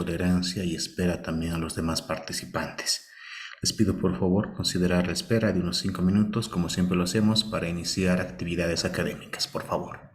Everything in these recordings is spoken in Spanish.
tolerancia y espera también a los demás participantes. Les pido por favor considerar la espera de unos 5 minutos, como siempre lo hacemos, para iniciar actividades académicas, por favor.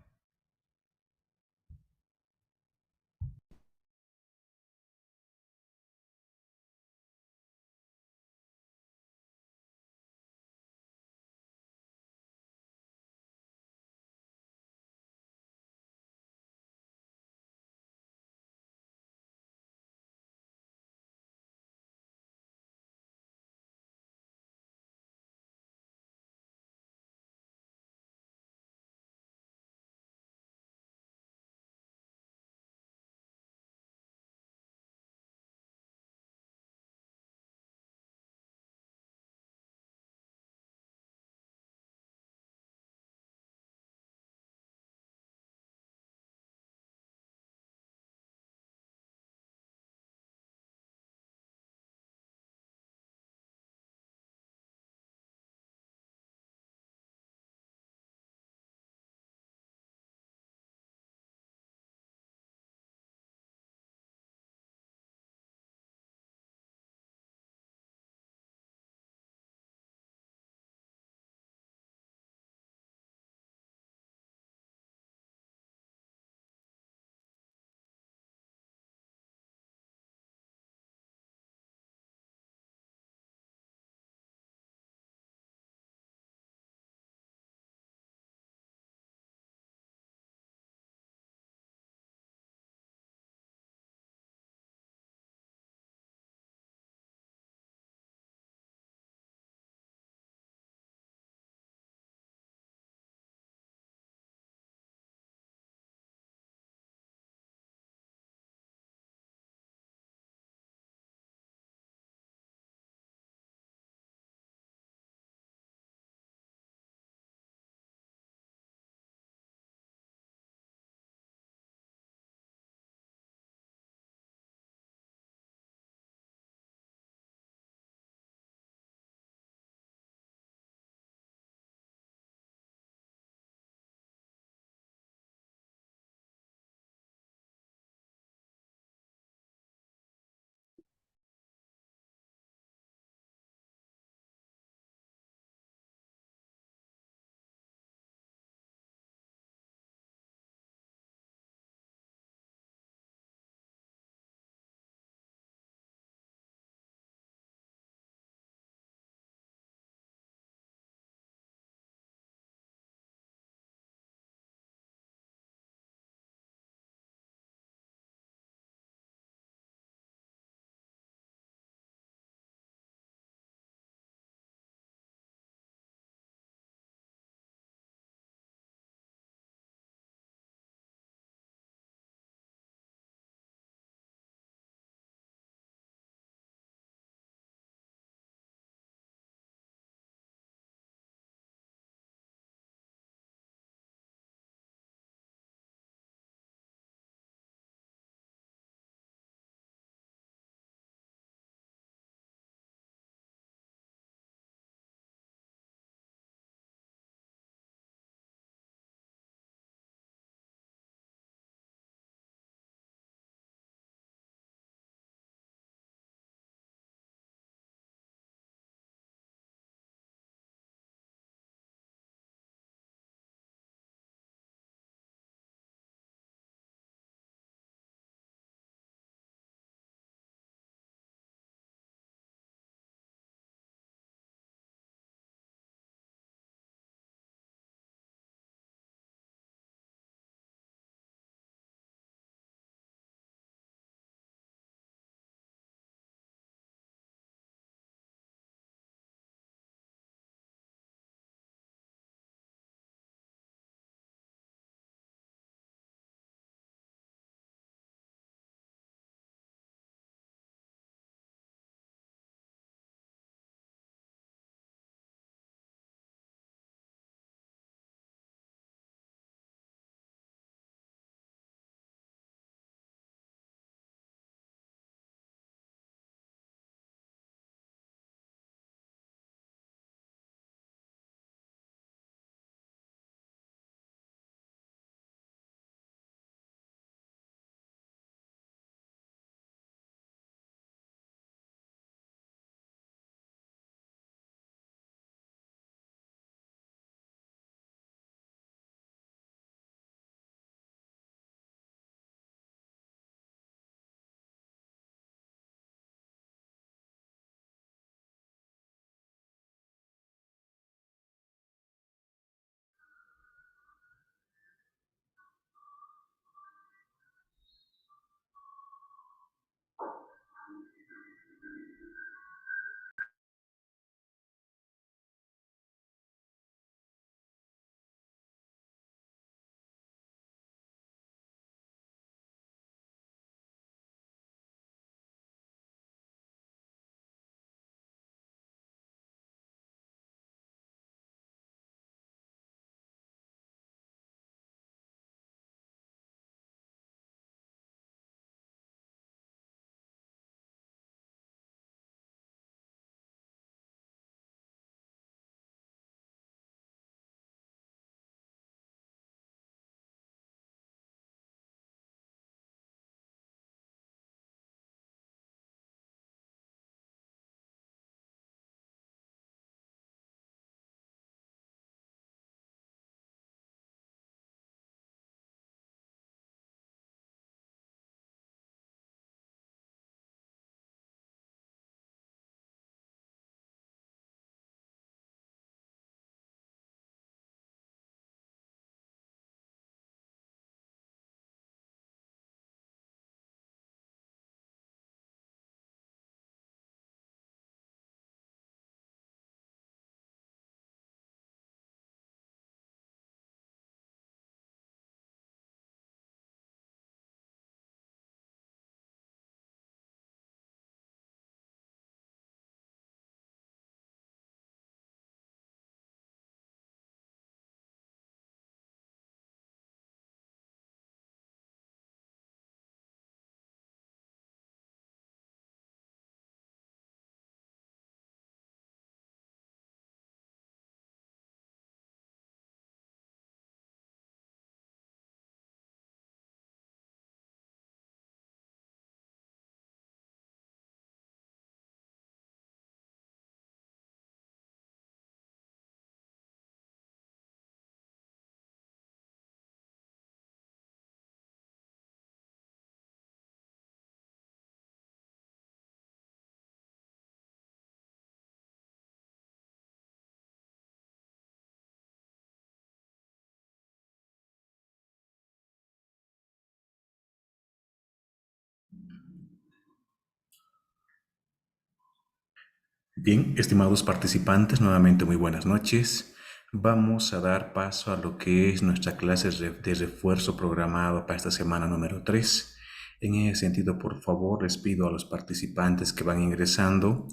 Bien, estimados participantes, nuevamente muy buenas noches. Vamos a dar paso a lo que es nuestra clase de refuerzo programado para esta semana número 3. En ese sentido, por favor, les pido a los participantes que van ingresando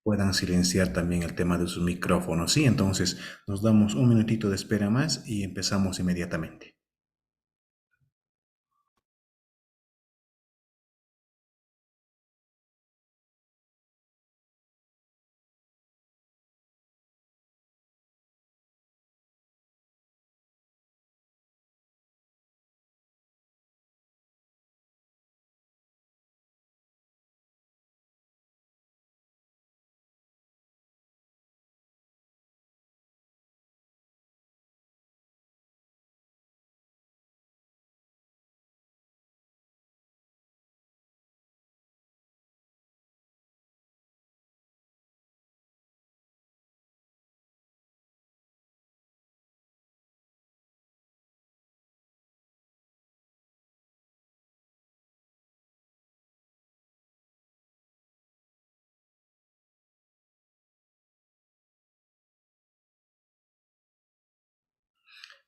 puedan silenciar también el tema de sus micrófonos. Sí, entonces nos damos un minutito de espera más y empezamos inmediatamente.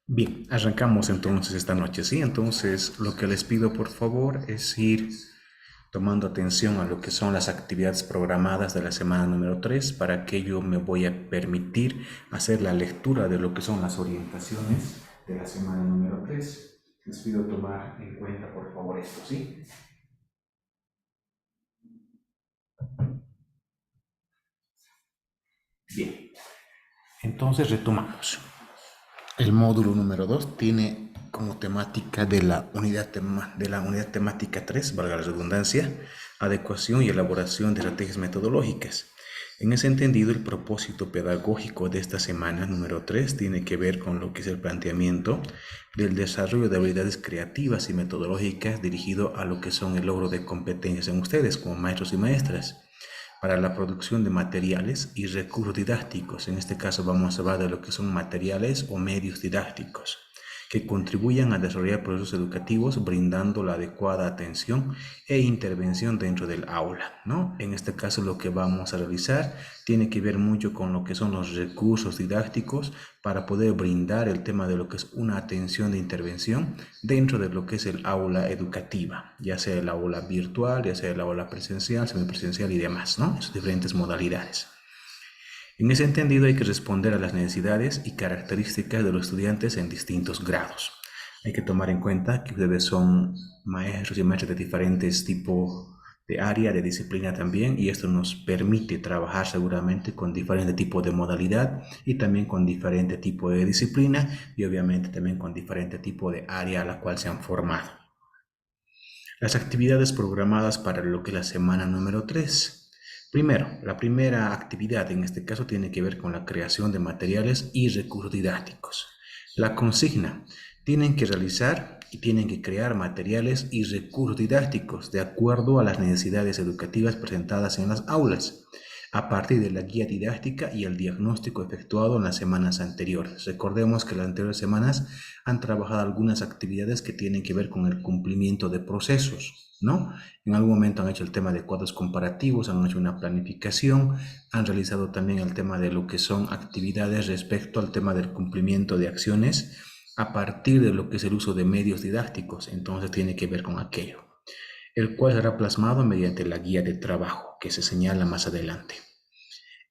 Bien, arrancamos entonces esta noche, ¿sí? Entonces, lo que les pido por favor es ir tomando atención a lo que son las actividades programadas de la semana número 3. Para que yo me voy a permitir hacer la lectura de lo que son las orientaciones de la semana número 3. Les pido tomar en cuenta por favor esto, ¿sí? Bien, entonces retomamos. El módulo número 2 tiene como temática de la unidad temática 3, valga la redundancia, adecuación y elaboración de estrategias metodológicas. En ese entendido, el propósito pedagógico de esta semana número 3 tiene que ver con lo que es el planteamiento del desarrollo de habilidades creativas y metodológicas dirigido a lo que son el logro de competencias en ustedes como maestros y maestras para la producción de materiales y recursos didácticos. En este caso vamos a hablar de lo que son materiales o medios didácticos que contribuyan a desarrollar procesos educativos brindando la adecuada atención e intervención dentro del aula, ¿no? En este caso lo que vamos a realizar tiene que ver mucho con lo que son los recursos didácticos para poder brindar el tema de lo que es una atención de intervención dentro de lo que es el aula educativa, ya sea el aula virtual, ya sea el aula presencial, semipresencial y demás, ¿no? Sus diferentes modalidades. En ese entendido hay que responder a las necesidades y características de los estudiantes en distintos grados. Hay que tomar en cuenta que ustedes son maestros y maestras de diferentes tipos de área, de disciplina también, y esto nos permite trabajar seguramente con diferente tipo de modalidad y también con diferente tipo de disciplina y obviamente también con diferente tipo de área a la cual se han formado. Las actividades programadas para lo que es la semana número 3. Primero, la primera actividad en este caso tiene que ver con la creación de materiales y recursos didácticos. La consigna, tienen que realizar y tienen que crear materiales y recursos didácticos de acuerdo a las necesidades educativas presentadas en las aulas, a partir de la guía didáctica y el diagnóstico efectuado en las semanas anteriores. Recordemos que las anteriores semanas han trabajado algunas actividades que tienen que ver con el cumplimiento de procesos, ¿no? En algún momento han hecho el tema de cuadros comparativos, han hecho una planificación, han realizado también el tema de lo que son actividades respecto al tema del cumplimiento de acciones a partir de lo que es el uso de medios didácticos, entonces tiene que ver con aquello, el cual será plasmado mediante la guía de trabajo que se señala más adelante.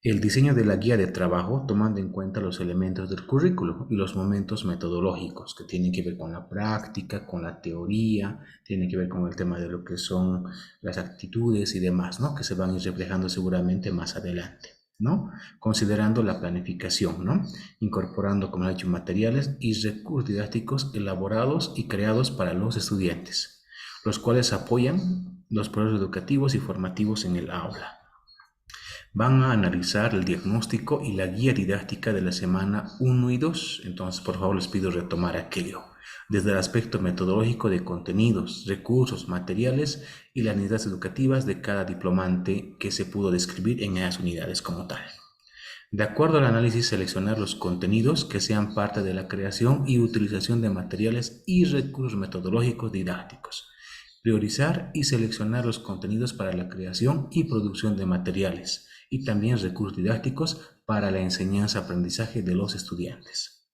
El diseño de la guía de trabajo tomando en cuenta los elementos del currículo y los momentos metodológicos que tienen que ver con la práctica, con la teoría, tienen que ver con el tema de lo que son las actitudes y demás, ¿no? Que se van a ir reflejando seguramente más adelante, ¿no? Considerando la planificación, ¿no? Incorporando, como he dicho, materiales y recursos didácticos elaborados y creados para los estudiantes, los cuales apoyan los procesos educativos y formativos en el aula. Van a analizar el diagnóstico y la guía didáctica de la semana 1 y 2. Entonces, por favor, les pido retomar aquello. Desde el aspecto metodológico de contenidos, recursos, materiales y las necesidades educativas de cada diplomante que se pudo describir en esas unidades como tal. De acuerdo al análisis, seleccionar los contenidos que sean parte de la creación y utilización de materiales y recursos metodológicos didácticos, priorizar y seleccionar los contenidos para la creación y producción de materiales y también recursos didácticos para la enseñanza-aprendizaje de los estudiantes.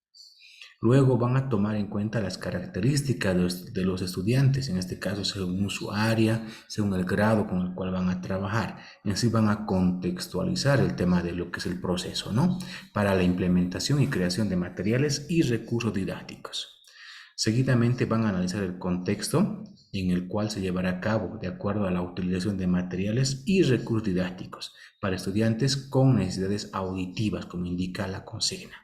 Luego van a tomar en cuenta las características de los estudiantes, en este caso según su área, según el grado con el cual van a trabajar. En sí van a contextualizar el tema de lo que es el proceso, ¿no? Para la implementación y creación de materiales y recursos didácticos. Seguidamente van a analizar el contexto en el cual se llevará a cabo de acuerdo a la utilización de materiales y recursos didácticos para estudiantes con necesidades auditivas, como indica la consigna.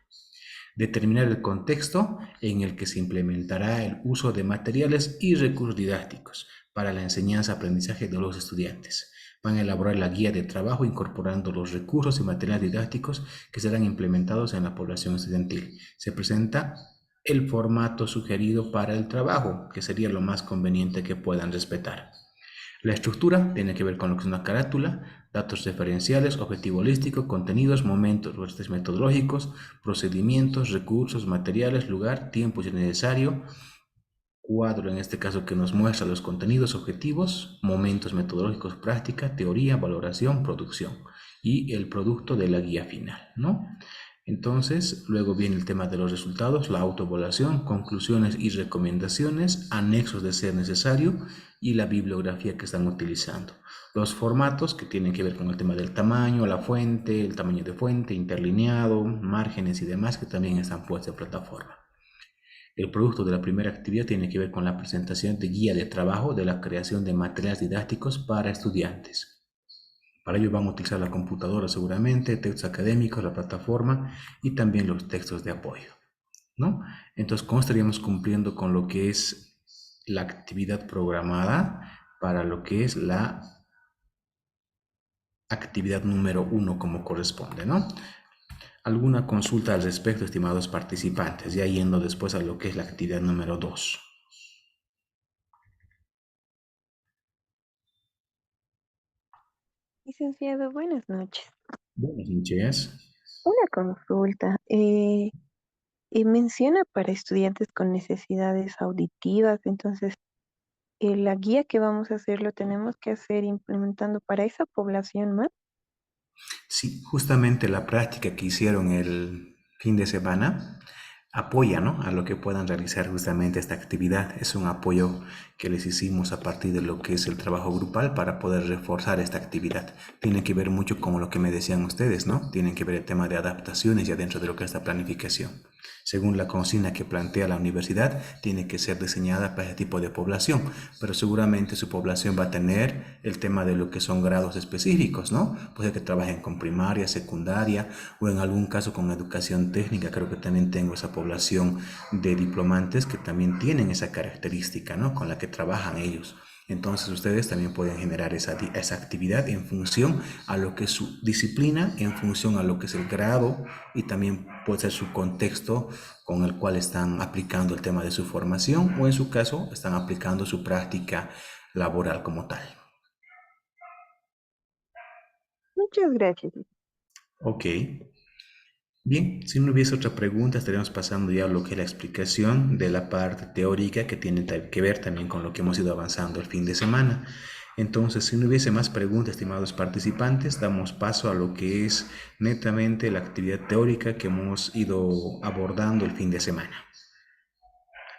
Determinar el contexto en el que se implementará el uso de materiales y recursos didácticos para la enseñanza-aprendizaje de los estudiantes. Van a elaborar la guía de trabajo incorporando los recursos y materiales didácticos que serán implementados en la población estudiantil. Se presenta el formato sugerido para el trabajo, que sería lo más conveniente que puedan respetar. La estructura tiene que ver con lo que es una carátula, datos referenciales, objetivo holístico, contenidos, momentos, restos metodológicos, procedimientos, recursos, materiales, lugar, tiempo si es necesario, cuadro en este caso que nos muestra los contenidos objetivos, momentos metodológicos, práctica, teoría, valoración, producción y el producto de la guía final, ¿no? Entonces, luego viene el tema de los resultados, la autoevaluación, conclusiones y recomendaciones, anexos de ser necesario y la bibliografía que están utilizando. Los formatos que tienen que ver con el tema del tamaño, la fuente, el tamaño de fuente, interlineado, márgenes y demás que también están puestos en plataforma. El producto de la primera actividad tiene que ver con la presentación de guía de trabajo de la creación de materiales didácticos para estudiantes. Para ello van a utilizar la computadora seguramente, textos académicos, la plataforma y también los textos de apoyo, ¿no? Entonces, ¿cómo estaríamos cumpliendo con lo que es la actividad programada para lo que es la actividad número 1 como corresponde, ¿no? ¿Alguna consulta al respecto, estimados participantes? Ya yendo después a lo que es la actividad número 2. Licenciado, buenas noches. Buenas noches. Una consulta. Menciona para estudiantes con necesidades auditivas, entonces la guía que vamos a hacer lo tenemos que hacer implementando para esa población más. Sí, justamente la práctica que hicieron el fin de semana apoya, ¿no?, a lo que puedan realizar justamente esta actividad. Es un apoyo que les hicimos a partir de lo que es el trabajo grupal para poder reforzar esta actividad. Tiene que ver mucho con lo que me decían ustedes, ¿no? Tienen que ver el tema de adaptaciones ya dentro de lo que es la planificación. Según la consigna que plantea la universidad, tiene que ser diseñada para ese tipo de población, pero seguramente su población va a tener el tema de lo que son grados específicos, ¿no? Puede que trabajen con primaria, secundaria o en algún caso con educación técnica. Creo que también tengo esa población de diplomantes que también tienen esa característica, ¿no?, con la que trabajan ellos. Entonces ustedes también pueden generar esa actividad en función a lo que es su disciplina, en función a lo que es el grado y también puede ser su contexto con el cual están aplicando el tema de su formación o en su caso están aplicando su práctica laboral como tal. Muchas gracias. Ok. Bien, si no hubiese otra pregunta, estaríamos pasando ya a lo que es la explicación de la parte teórica que tiene que ver también con lo que hemos ido avanzando el fin de semana. Entonces, si no hubiese más preguntas, estimados participantes, damos paso a lo que es netamente la actividad teórica que hemos ido abordando el fin de semana.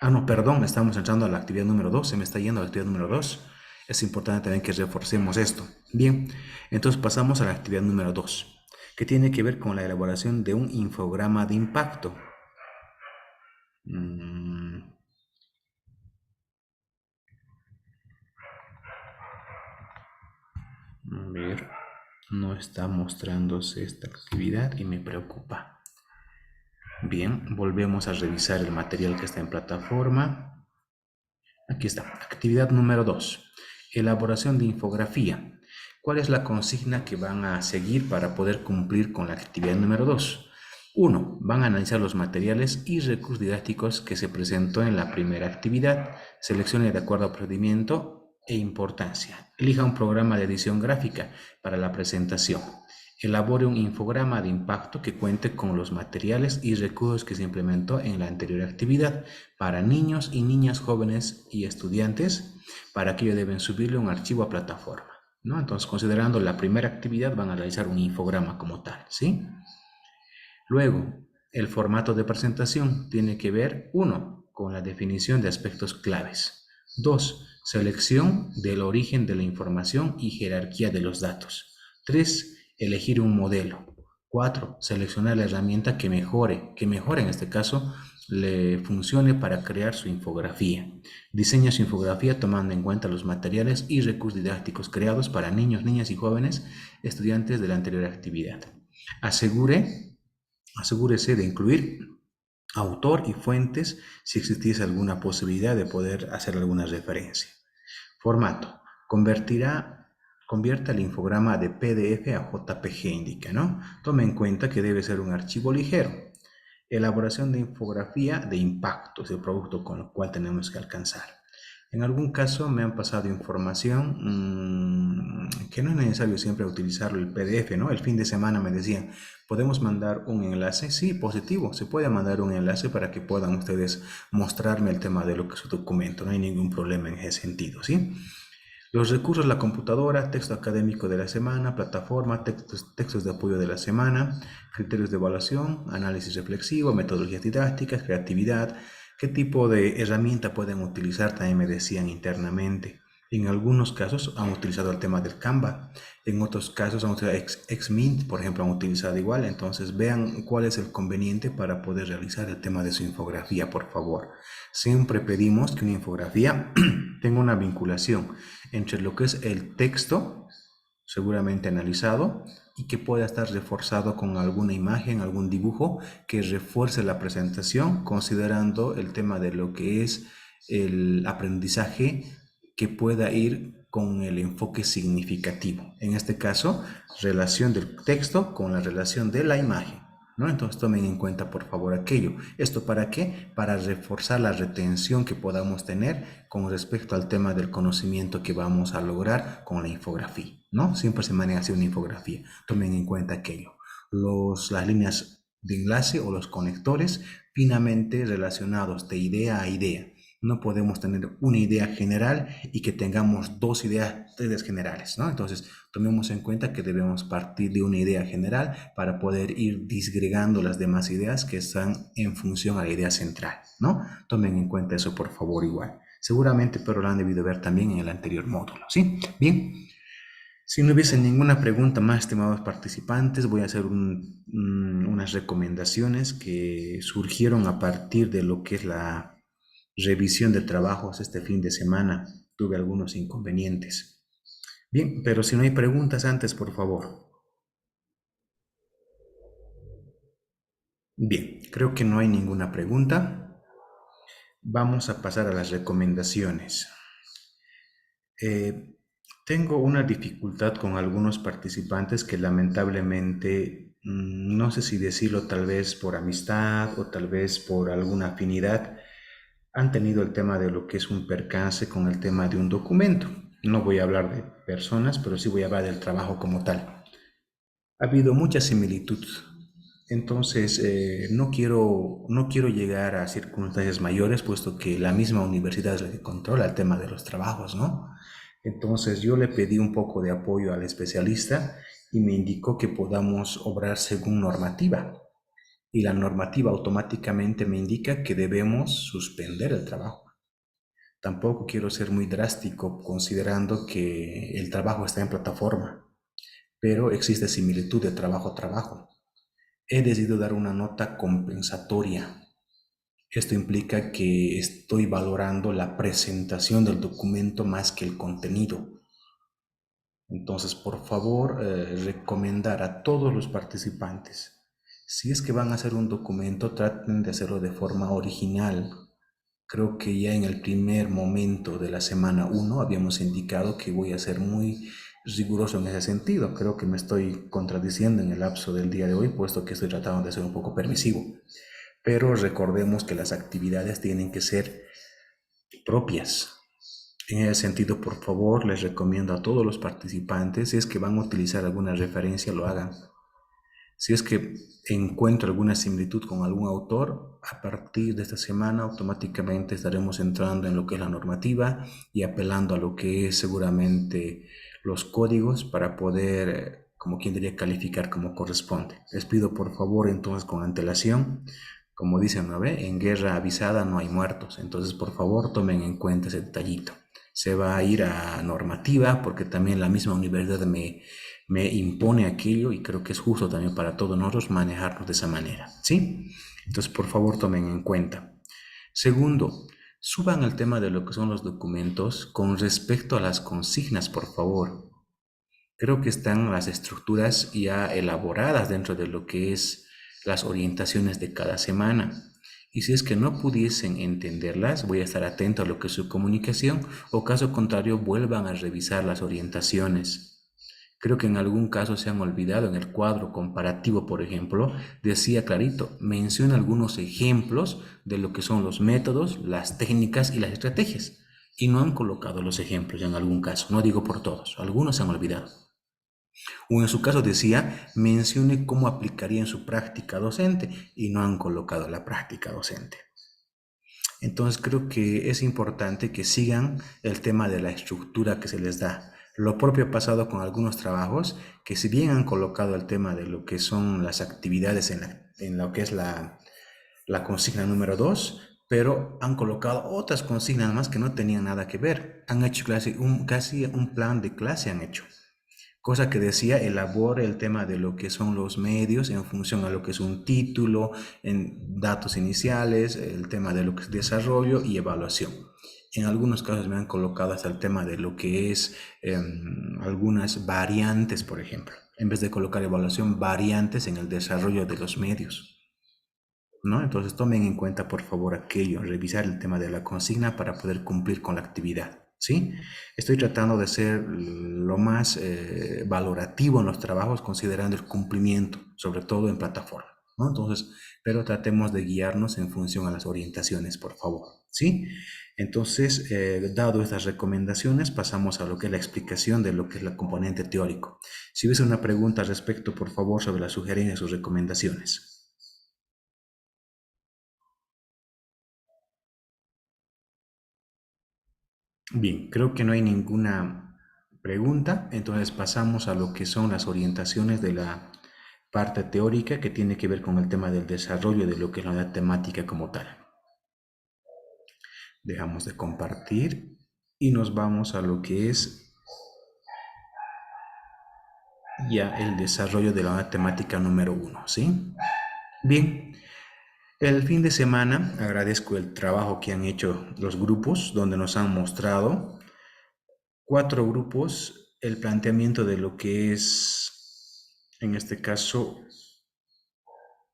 No, perdón, estamos entrando a la actividad número 2, se me está yendo a la actividad número 2. Es importante también que reforcemos esto. Bien, entonces pasamos a la actividad número 2, que tiene que ver con la elaboración de un infograma de impacto. A ver, no está mostrándose esta actividad y me preocupa. Bien, volvemos a revisar el material que está en plataforma. Aquí está, actividad número 2, elaboración de infografía. ¿Cuál es la consigna que van a seguir para poder cumplir con la actividad número 2? 1. Van a analizar los materiales y recursos didácticos que se presentó en la primera actividad. Seleccione de acuerdo a procedimiento e importancia. Elija un programa de edición gráfica para la presentación. Elabore un infograma de impacto que cuente con los materiales y recursos que se implementó en la anterior actividad para niños y niñas jóvenes y estudiantes. Para aquello deben subirle un archivo a plataforma, ¿no? Entonces, considerando la primera actividad, van a realizar un infograma como tal, ¿sí? Luego, el formato de presentación tiene que ver, uno, con la definición de aspectos claves. Dos, selección del origen de la información y jerarquía de los datos. Tres, elegir un modelo. Cuatro, seleccionar la herramienta que mejore en este caso le funcione para crear su infografía. Diseña su infografía tomando en cuenta los materiales y recursos didácticos creados para niños, niñas y jóvenes estudiantes de la anterior actividad. Asegúrese de incluir autor y fuentes si existiese alguna posibilidad de poder hacer alguna referencia. Formato. Convierta el infograma de PDF a JPG, indica, ¿no? Tome en cuenta que debe ser un archivo ligero. Elaboración de infografía de impactos del producto con el cual tenemos que alcanzar. En algún caso me han pasado información que no es necesario siempre utilizar el PDF, ¿no? El fin de semana me decían, ¿podemos mandar un enlace? Sí, positivo, se puede mandar un enlace para que puedan ustedes mostrarme el tema de lo que es su documento, no hay ningún problema en ese sentido, ¿sí? Los recursos, la computadora, texto académico de la semana, plataforma, textos de apoyo de la semana, criterios de evaluación, análisis reflexivo, metodologías didácticas, creatividad, qué tipo de herramienta pueden utilizar, también me decían internamente. En algunos casos han utilizado el tema del Canva, en otros casos han utilizado Xmint, por ejemplo, han utilizado igual. Entonces vean cuál es el conveniente para poder realizar el tema de su infografía, por favor. Siempre pedimos que una infografía tenga una vinculación entre lo que es el texto, seguramente analizado, y que pueda estar reforzado con alguna imagen, algún dibujo que refuerce la presentación, considerando el tema de lo que es el aprendizaje que pueda ir con el enfoque significativo. En este caso, relación del texto con la relación de la imagen, ¿no? Entonces tomen en cuenta por favor aquello. ¿Esto para qué? Para reforzar la retención que podamos tener con respecto al tema del conocimiento que vamos a lograr con la infografía, ¿no? Siempre se maneja así una infografía. Tomen en cuenta aquello. Las líneas de enlace o los conectores finamente relacionados de idea a idea. No podemos tener una idea general y que tengamos dos ideas generales, ¿no? Entonces, tomemos en cuenta que debemos partir de una idea general para poder ir disgregando las demás ideas que están en función a la idea central, ¿no? Tomen en cuenta eso, por favor, igual. Seguramente, pero lo han debido ver también en el anterior módulo, ¿sí? Bien. Si no hubiese ninguna pregunta más, estimados participantes, voy a hacer unas recomendaciones que surgieron a partir de lo que es la revisión de trabajos este fin de semana. Tuve algunos inconvenientes. Bien, pero si no hay preguntas antes, por favor. Bien, creo que no hay ninguna pregunta. Vamos a pasar a las recomendaciones. Tengo una dificultad con algunos participantes que lamentablemente, no sé si decirlo tal vez por amistad o tal vez por alguna afinidad, han tenido el tema de lo que es un percance con el tema de un documento. No voy a hablar de personas, pero sí voy a hablar del trabajo como tal. Ha habido mucha similitud. Entonces, no quiero llegar a circunstancias mayores, puesto que la misma universidad es la que controla el tema de los trabajos, ¿no? Entonces, yo le pedí un poco de apoyo al especialista y me indicó que podamos obrar según normativa. Y la normativa automáticamente me indica que debemos suspender el trabajo. Tampoco quiero ser muy drástico considerando que el trabajo está en plataforma, pero existe similitud de trabajo a trabajo. He decidido dar una nota compensatoria. Esto implica que estoy valorando la presentación del documento más que el contenido. Entonces, por favor, recomendar a todos los participantes, si es que van a hacer un documento, traten de hacerlo de forma original. Creo que ya en el primer momento de la semana 1 habíamos indicado que voy a ser muy riguroso en ese sentido. Creo que me estoy contradiciendo en el lapso del día de hoy, puesto que estoy tratando de ser un poco permisivo. Pero recordemos que las actividades tienen que ser propias. En ese sentido, por favor, les recomiendo a todos los participantes, si es que van a utilizar alguna referencia, lo hagan. Si es que encuentro alguna similitud con algún autor, a partir de esta semana automáticamente estaremos entrando en lo que es la normativa y apelando a lo que es seguramente los códigos para poder, como quien diría, calificar como corresponde. Les pido por favor entonces con antelación, como dicen, ¿no ve? En guerra avisada no hay muertos, entonces por favor tomen en cuenta ese detallito. Se va a ir a normativa porque también la misma universidad me impone aquello y creo que es justo también para todos nosotros manejarnos de esa manera, ¿sí? Entonces, por favor, tomen en cuenta. Segundo, suban el tema de lo que son los documentos con respecto a las consignas, por favor. Creo que están las estructuras ya elaboradas dentro de lo que es las orientaciones de cada semana. Y si es que no pudiesen entenderlas, voy a estar atento a lo que es su comunicación o caso contrario vuelvan a revisar las orientaciones. Creo que en algún caso se han olvidado en el cuadro comparativo, por ejemplo, decía clarito, menciona algunos ejemplos de lo que son los métodos, las técnicas y las estrategias. Y no han colocado los ejemplos en algún caso, no digo por todos, algunos se han olvidado. O en su caso decía, mencione cómo aplicaría en su práctica docente y no han colocado la práctica docente. Entonces creo que es importante que sigan el tema de la estructura que se les da. Lo propio ha pasado con algunos trabajos que si bien han colocado el tema de lo que son las actividades en lo que es la consigna número 2, pero han colocado otras consignas más que no tenían nada que ver. Han hecho casi un plan de clase han hecho. Cosa que decía, elabore el tema de lo que son los medios en función a lo que es un título, en datos iniciales, el tema de lo que es desarrollo y evaluación. En algunos casos me han colocado hasta el tema de lo que es algunas variantes, por ejemplo. En vez de colocar evaluación, variantes en el desarrollo de los medios. ¿No? Entonces tomen en cuenta por favor aquello, revisar el tema de la consigna para poder cumplir con la actividad, ¿sí? Estoy tratando de ser lo más valorativo en los trabajos considerando el cumplimiento, sobre todo en plataforma, ¿no? Entonces, pero tratemos de guiarnos en función a las orientaciones, por favor, ¿sí? Entonces, dado estas recomendaciones, pasamos a lo que es la explicación de lo que es la componente teórico. Si hubiese una pregunta al respecto, por favor, sobre las sugerencias o recomendaciones. Bien, creo que no hay ninguna pregunta, entonces pasamos a lo que son las orientaciones de la parte teórica que tiene que ver con el tema del desarrollo de lo que es la unidad temática como tal. Dejamos de compartir y nos vamos a lo que es ya el desarrollo de la unidad temática número 1, ¿sí? Bien, el fin de semana agradezco el trabajo que han hecho los grupos donde nos han mostrado 4 grupos el planteamiento de lo que es, en este caso,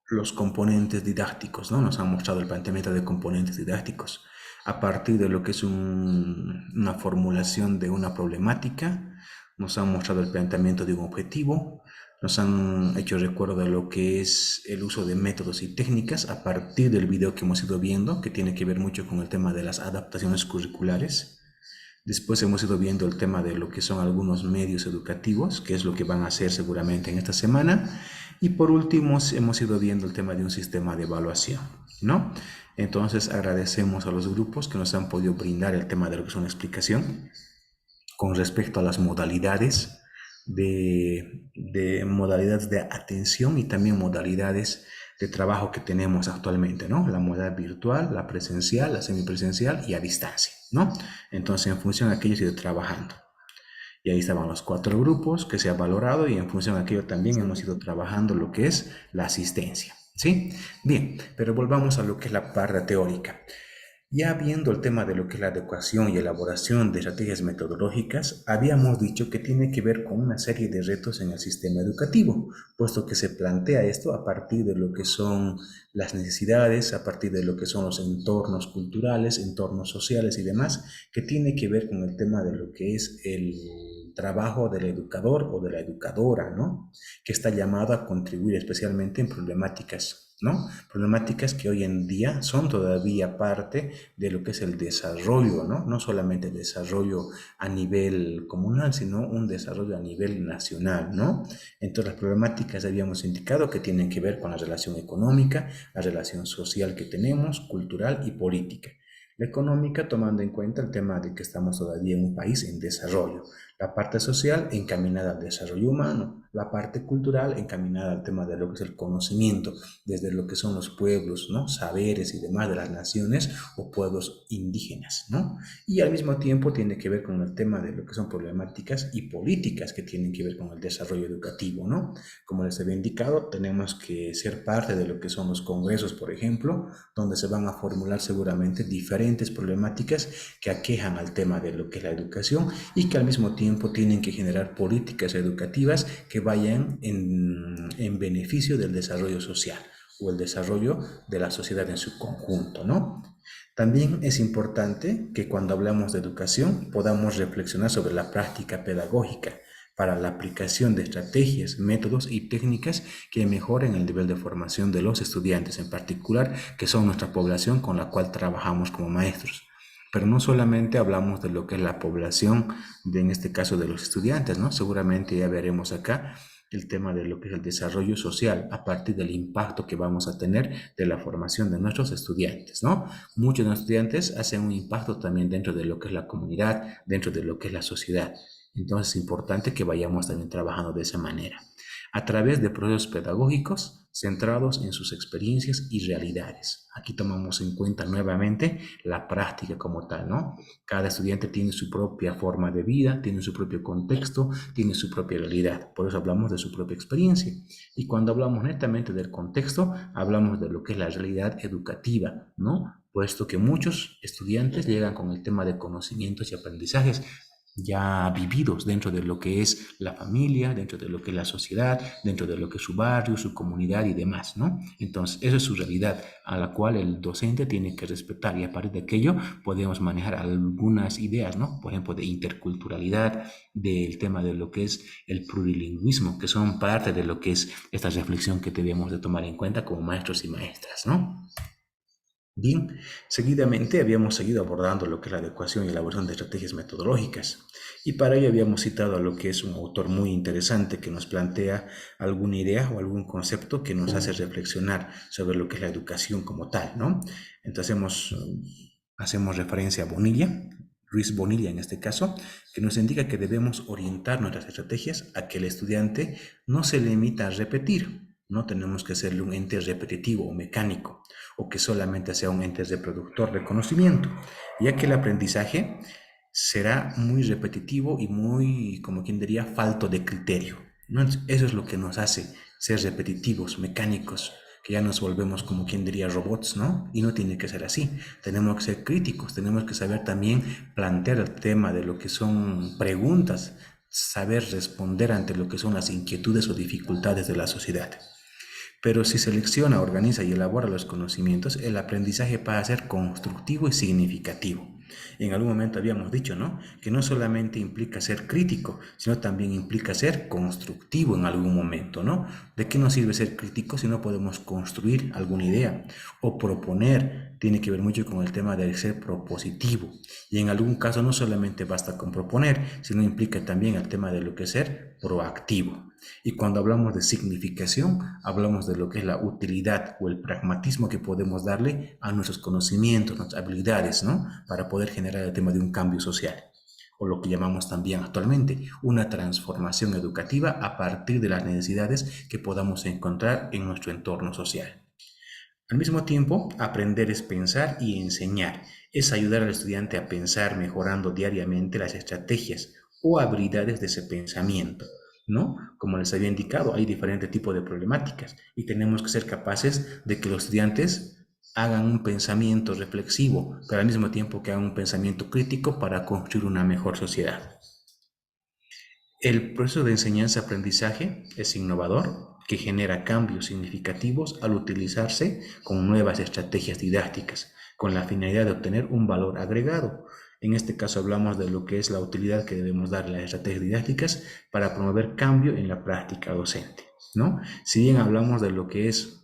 los componentes didácticos, ¿no? Nos han mostrado el planteamiento de componentes didácticos a partir de lo que es una formulación de una problemática, nos han mostrado el planteamiento de un objetivo, nos han hecho recuerdo de lo que es el uso de métodos y técnicas a partir del video que hemos ido viendo, que tiene que ver mucho con el tema de las adaptaciones curriculares. Después hemos ido viendo el tema de lo que son algunos medios educativos, que es lo que van a hacer seguramente en esta semana. Y por último, hemos ido viendo el tema de un sistema de evaluación, ¿no? Entonces agradecemos a los grupos que nos han podido brindar el tema de lo que es una explicación con respecto a las modalidades de modalidades de atención y también modalidades de trabajo que tenemos actualmente, ¿no? La modalidad virtual, la presencial, la semipresencial y a distancia, ¿no? Entonces, en función de aquello se ha ido trabajando. Y ahí estaban los 4 grupos que se ha valorado y en función de aquello también hemos ido trabajando lo que es la asistencia, ¿sí? Bien, pero volvamos a lo que es la parte teórica. Ya viendo el tema de lo que es la adecuación y elaboración de estrategias metodológicas, habíamos dicho que tiene que ver con una serie de retos en el sistema educativo, puesto que se plantea esto a partir de lo que son las necesidades, a partir de lo que son los entornos culturales, entornos sociales y demás, que tiene que ver con el tema de lo que es el trabajo del educador o de la educadora, ¿no? Que está llamado a contribuir especialmente en problemáticas, ¿no? Problemáticas que hoy en día son todavía parte de lo que es el desarrollo, ¿no? No solamente el desarrollo a nivel comunal, sino un desarrollo a nivel nacional, ¿no? Entonces las problemáticas habíamos indicado que tienen que ver con la relación económica, la relación social que tenemos, cultural y política. La económica, tomando en cuenta el tema de que estamos todavía en un país en desarrollo. La parte social encaminada al desarrollo humano. La parte cultural encaminada al tema de lo que es el conocimiento, desde lo que son los pueblos, ¿no? Saberes y demás de las naciones o pueblos indígenas, ¿no? Y al mismo tiempo tiene que ver con el tema de lo que son problemáticas y políticas que tienen que ver con el desarrollo educativo, ¿no? Como les había indicado, tenemos que ser parte de lo que son los congresos, por ejemplo, donde se van a formular seguramente diferentes problemáticas que aquejan al tema de lo que es la educación y que al mismo tiempo tienen que generar políticas educativas que vayan en beneficio del desarrollo social o el desarrollo de la sociedad en su conjunto, ¿no? También es importante que cuando hablamos de educación podamos reflexionar sobre la práctica pedagógica para la aplicación de estrategias, métodos y técnicas que mejoren el nivel de formación de los estudiantes, en particular, que son nuestra población con la cual trabajamos como maestros. Pero no solamente hablamos de lo que es la población, en este caso de los estudiantes, ¿no? Seguramente ya veremos acá el tema de lo que es el desarrollo social a partir del impacto que vamos a tener de la formación de nuestros estudiantes, ¿no? Muchos de los estudiantes hacen un impacto también dentro de lo que es la comunidad, dentro de lo que es la sociedad. Entonces es importante que vayamos también trabajando de esa manera, a través de procesos pedagógicos centrados en sus experiencias y realidades. Aquí tomamos en cuenta nuevamente la práctica como tal, ¿no? Cada estudiante tiene su propia forma de vida, tiene su propio contexto, tiene su propia realidad. Por eso hablamos de su propia experiencia. Y cuando hablamos netamente del contexto, hablamos de lo que es la realidad educativa, ¿no? Puesto que muchos estudiantes llegan con el tema de conocimientos y aprendizajes ya vividos dentro de lo que es la familia, dentro de lo que es la sociedad, dentro de lo que es su barrio, su comunidad y demás, ¿no? Entonces, esa es su realidad a la cual el docente tiene que respetar y a partir de aquello podemos manejar algunas ideas, ¿no? Por ejemplo, de interculturalidad, del tema de lo que es el plurilingüismo, que son parte de lo que es esta reflexión que debemos de tomar en cuenta como maestros y maestras, ¿no? Bien, seguidamente habíamos seguido abordando lo que es la adecuación y elaboración de estrategias metodológicas y para ello habíamos citado a lo que es un autor muy interesante que nos plantea alguna idea o algún concepto que nos hace reflexionar sobre lo que es la educación como tal, ¿no? Entonces hacemos referencia a Bonilla, Luis Bonilla en este caso, que nos indica que debemos orientar nuestras estrategias a que el estudiante no se limita a repetir, no tenemos que serle un ente repetitivo o mecánico, o que solamente sea un ente reproductor de conocimiento, ya que el aprendizaje será muy repetitivo y muy, como quien diría, falto de criterio, ¿no? Eso es lo que nos hace ser repetitivos, mecánicos, que ya nos volvemos como quien diría robots, ¿no? Y no tiene que ser así. Tenemos que ser críticos, tenemos que saber también plantear el tema de lo que son preguntas, saber responder ante lo que son las inquietudes o dificultades de la sociedad. Pero si selecciona, organiza y elabora los conocimientos, el aprendizaje pasa a ser constructivo y significativo. En algún momento habíamos dicho, ¿no? Que no solamente implica ser crítico, sino también implica ser constructivo en algún momento, ¿no? ¿De qué nos sirve ser crítico si no podemos construir alguna idea o proponer? Tiene que ver mucho con el tema de ser propositivo. Y en algún caso no solamente basta con proponer, sino implica también el tema de lo que es ser proactivo. Y cuando hablamos de significación, hablamos de lo que es la utilidad o el pragmatismo que podemos darle a nuestros conocimientos, nuestras habilidades, ¿no? Para poder generar el tema de un cambio social, o lo que llamamos también actualmente una transformación educativa a partir de las necesidades que podamos encontrar en nuestro entorno social. Al mismo tiempo, aprender es pensar y enseñar. Es ayudar al estudiante a pensar mejorando diariamente las estrategias o habilidades de ese pensamiento, ¿no? Como les había indicado, hay diferentes tipos de problemáticas y tenemos que ser capaces de que los estudiantes hagan un pensamiento reflexivo, pero al mismo tiempo que hagan un pensamiento crítico para construir una mejor sociedad. El proceso de enseñanza-aprendizaje es innovador, que genera cambios significativos al utilizarse con nuevas estrategias didácticas, con la finalidad de obtener un valor agregado. En este caso hablamos de lo que es la utilidad que debemos dar a las estrategias didácticas para promover cambio en la práctica docente, ¿no? Si bien hablamos de lo que es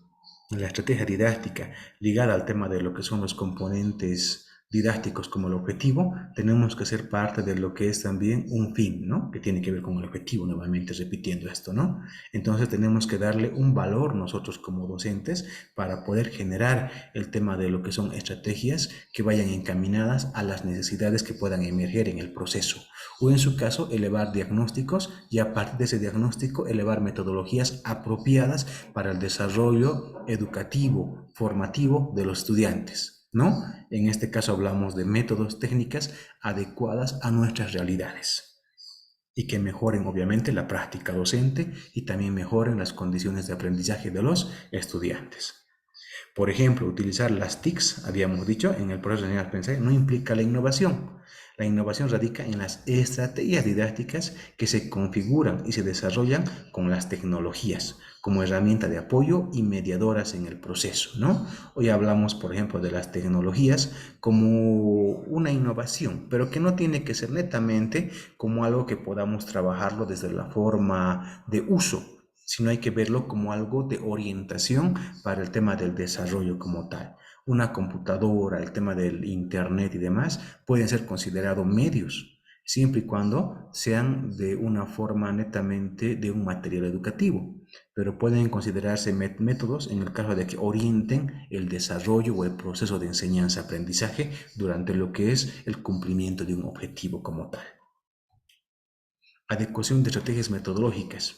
la estrategia didáctica ligada al tema de lo que son los componentes didácticos como el objetivo, tenemos que ser parte de lo que es también un fin, ¿no? Que tiene que ver con el objetivo, nuevamente repitiendo esto, ¿no? Entonces tenemos que darle un valor nosotros como docentes para poder generar el tema de lo que son estrategias que vayan encaminadas a las necesidades que puedan emerger en el proceso. O en su caso, elevar diagnósticos y a partir de ese diagnóstico elevar metodologías apropiadas para el desarrollo educativo, formativo de los estudiantes, ¿no? En este caso hablamos de métodos, técnicas adecuadas a nuestras realidades y que mejoren obviamente la práctica docente y también mejoren las condiciones de aprendizaje de los estudiantes. Por ejemplo, utilizar las TICs, habíamos dicho, en el proceso de aprendizaje no implica la innovación. La innovación radica en las estrategias didácticas que se configuran y se desarrollan con las tecnologías como herramienta de apoyo y mediadoras en el proceso, ¿no? Hoy hablamos, por ejemplo, de las tecnologías como una innovación, pero que no tiene que ser netamente como algo que podamos trabajarlo desde la forma de uso, sino hay que verlo como algo de orientación para el tema del desarrollo como tal. Una computadora, el tema del internet y demás pueden ser considerados medios, siempre y cuando sean de una forma netamente de un material educativo, pero pueden considerarse métodos en el caso de que orienten el desarrollo o el proceso de enseñanza-aprendizaje durante lo que es el cumplimiento de un objetivo como tal. Adecuación de estrategias metodológicas.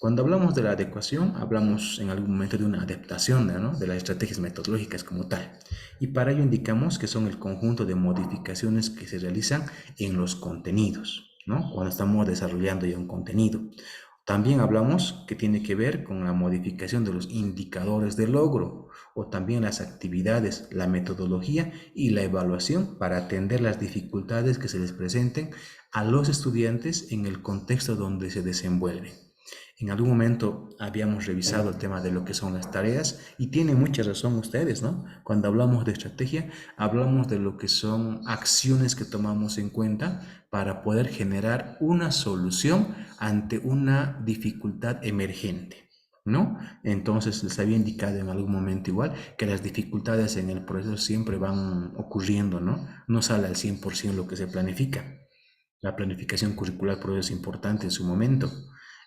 Cuando hablamos de la adecuación, hablamos en algún momento de una adaptación, ¿no?, de las estrategias metodológicas como tal. Y para ello indicamos que son el conjunto de modificaciones que se realizan en los contenidos, ¿no?, cuando estamos desarrollando ya un contenido. También hablamos que tiene que ver con la modificación de los indicadores de logro o también las actividades, la metodología y la evaluación para atender las dificultades que se les presenten a los estudiantes en el contexto donde se desenvuelven. En algún momento habíamos revisado el tema de lo que son las tareas y tienen mucha razón ustedes, ¿no? Cuando hablamos de estrategia, hablamos de lo que son acciones que tomamos en cuenta para poder generar una solución ante una dificultad emergente, ¿no? Entonces les había indicado en algún momento igual que las dificultades en el proceso siempre van ocurriendo, ¿no? No sale al 100% lo que se planifica. La planificación curricular por eso es importante en su momento.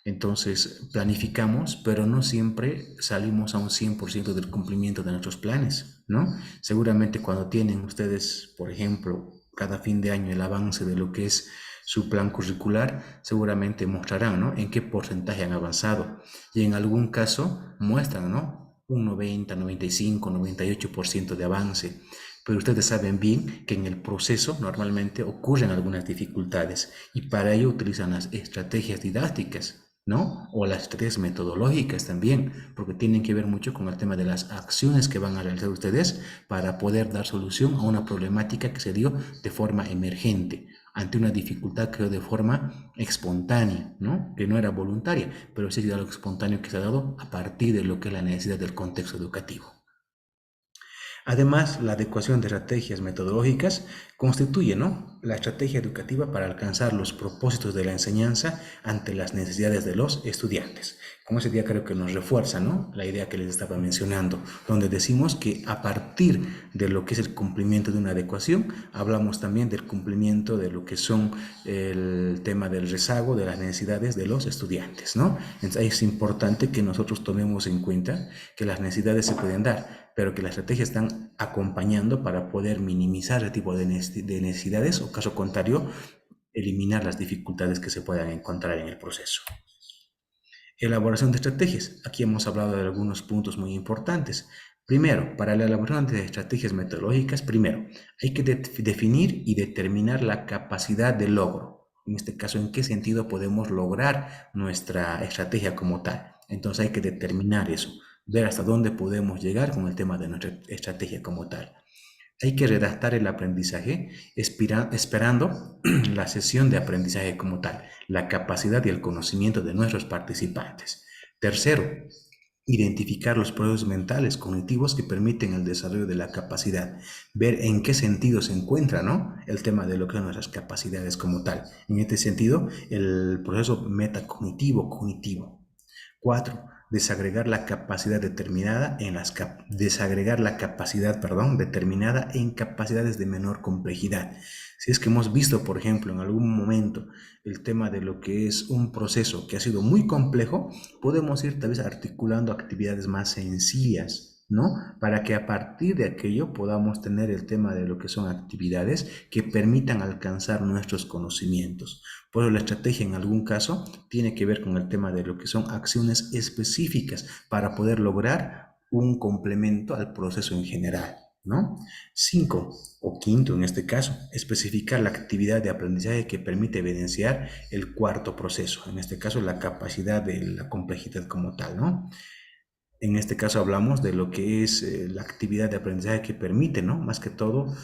Entonces planificamos, pero no siempre salimos a un 100% del cumplimiento de nuestros planes, ¿no? Seguramente cuando tienen ustedes, por ejemplo, cada fin de año el avance de lo que es su plan curricular, seguramente mostrarán, ¿no?, en qué porcentaje han avanzado. Y en algún caso muestran, ¿no?, un 90, 95, 98% de avance. Pero ustedes saben bien que en el proceso normalmente ocurren algunas dificultades y para ello utilizan las estrategias didácticas, ¿no? O las estrategias metodológicas también, porque tienen que ver mucho con el tema de las acciones que van a realizar ustedes para poder dar solución a una problemática que se dio de forma emergente, ante una dificultad que dio de forma espontánea, ¿no?, que no era voluntaria, pero sí algo espontáneo que se ha dado a partir de lo que es la necesidad del contexto educativo. Además, la adecuación de estrategias metodológicas constituye, ¿no?, la estrategia educativa para alcanzar los propósitos de la enseñanza ante las necesidades de los estudiantes. Como ese día creo que nos refuerza, ¿no?, la idea que les estaba mencionando, donde decimos que a partir de lo que es el cumplimiento de una adecuación, hablamos también del cumplimiento de lo que son el tema del rezago de las necesidades de los estudiantes, ¿no? Entonces es importante que nosotros tomemos en cuenta que las necesidades se pueden dar, pero que las estrategias están acompañando para poder minimizar el tipo de necesidades o, caso contrario, eliminar las dificultades que se puedan encontrar en el proceso. Elaboración de estrategias. Aquí hemos hablado de algunos puntos muy importantes. Primero, para la elaboración de estrategias metodológicas, primero, hay que definir y determinar la capacidad de logro. En este caso, ¿en qué sentido podemos lograr nuestra estrategia como tal? Entonces hay que determinar eso, ver hasta dónde podemos llegar con el tema de nuestra estrategia como tal. Hay que redactar el aprendizaje esperando la sesión de aprendizaje como tal, la capacidad y el conocimiento de nuestros participantes. Tercero, Identificar los procesos mentales cognitivos que permiten el desarrollo de la capacidad, ver en qué sentido se encuentra, ¿no?, el tema de lo que son nuestras capacidades como tal. En este sentido, el proceso metacognitivo, cognitivo. 4. Desagregar la capacidad determinada en desagregar la capacidad, determinada en capacidades de menor complejidad. Si es que hemos visto, por ejemplo, en algún momento el tema de lo que es un proceso que ha sido muy complejo, podemos ir tal vez articulando actividades más sencillas, ¿no? Para que a partir de aquello podamos tener el tema de lo que son actividades que permitan alcanzar nuestros conocimientos. Por eso la estrategia en algún caso tiene que ver con el tema de lo que son acciones específicas para poder lograr un complemento al proceso en general, ¿no? 5. O quinto en este caso, especificar la actividad de aprendizaje que permite evidenciar el cuarto proceso, en este caso la capacidad de la complejidad como tal, ¿no? En este caso hablamos de lo que es la actividad de aprendizaje que permite, ¿no?, más que todo,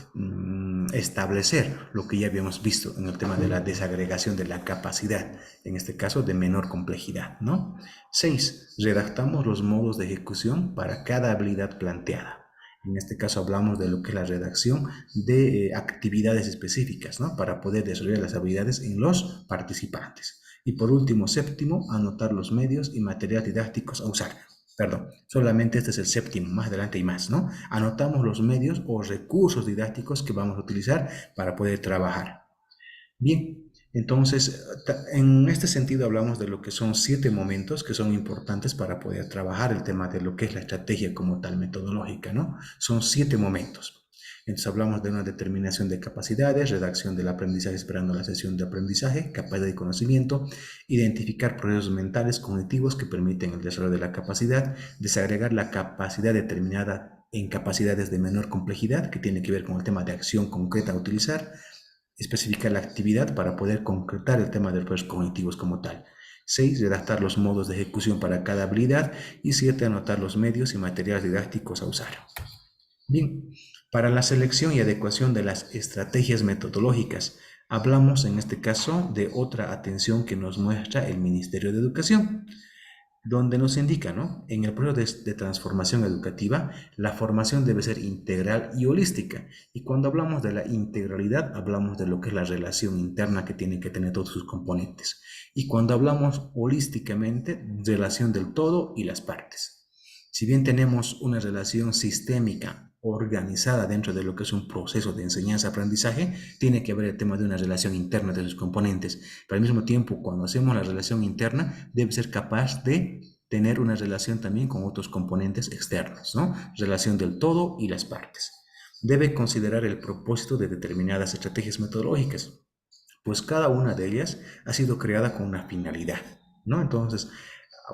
establecer lo que ya habíamos visto en el tema de la desagregación de la capacidad, en este caso de menor complejidad, ¿no? 6. Redactamos los modos de ejecución para cada habilidad planteada. En este caso hablamos de lo que es la redacción de actividades específicas, ¿no?, para poder desarrollar las habilidades en los participantes. Y por último, séptimo, anotar los medios y materiales didácticos a usar. Perdón, solamente este es el séptimo, más adelante hay más, ¿no? Anotamos los medios o recursos didácticos que vamos a utilizar para poder trabajar. Bien, entonces, en este sentido hablamos de lo que son 7 momentos que son importantes para poder trabajar el tema de lo que es la estrategia como tal metodológica, ¿no? Son 7 momentos. Entonces hablamos de una determinación de capacidades, redacción del aprendizaje esperando la sesión de aprendizaje, capacidad de conocimiento, identificar procesos mentales cognitivos que permiten el desarrollo de la capacidad, desagregar la capacidad determinada en capacidades de menor complejidad, que tiene que ver con el tema de acción concreta a utilizar, especificar la actividad para poder concretar el tema de los procesos cognitivos como tal. 6. Redactar los modos de ejecución para cada habilidad. Y 7. Anotar los medios y materiales didácticos a usar. Bien, para la selección y adecuación de las estrategias metodológicas, hablamos en este caso de otra atención que nos muestra el Ministerio de Educación, donde nos indica, ¿no?, en el proceso de transformación educativa, la formación debe ser integral y holística. Y cuando hablamos de la integralidad, hablamos de lo que es la relación interna que tienen que tener todos sus componentes. Y cuando hablamos holísticamente, relación del todo y las partes. Si bien tenemos una relación sistémica organizada dentro de lo que es un proceso de enseñanza-aprendizaje, tiene que haber el tema de una relación interna de sus componentes. Pero al mismo tiempo, cuando hacemos la relación interna, debe ser capaz de tener una relación también con otros componentes externos, ¿no? Relación del todo y las partes. Debe considerar el propósito de determinadas estrategias metodológicas, pues cada una de ellas ha sido creada con una finalidad, ¿no? Entonces,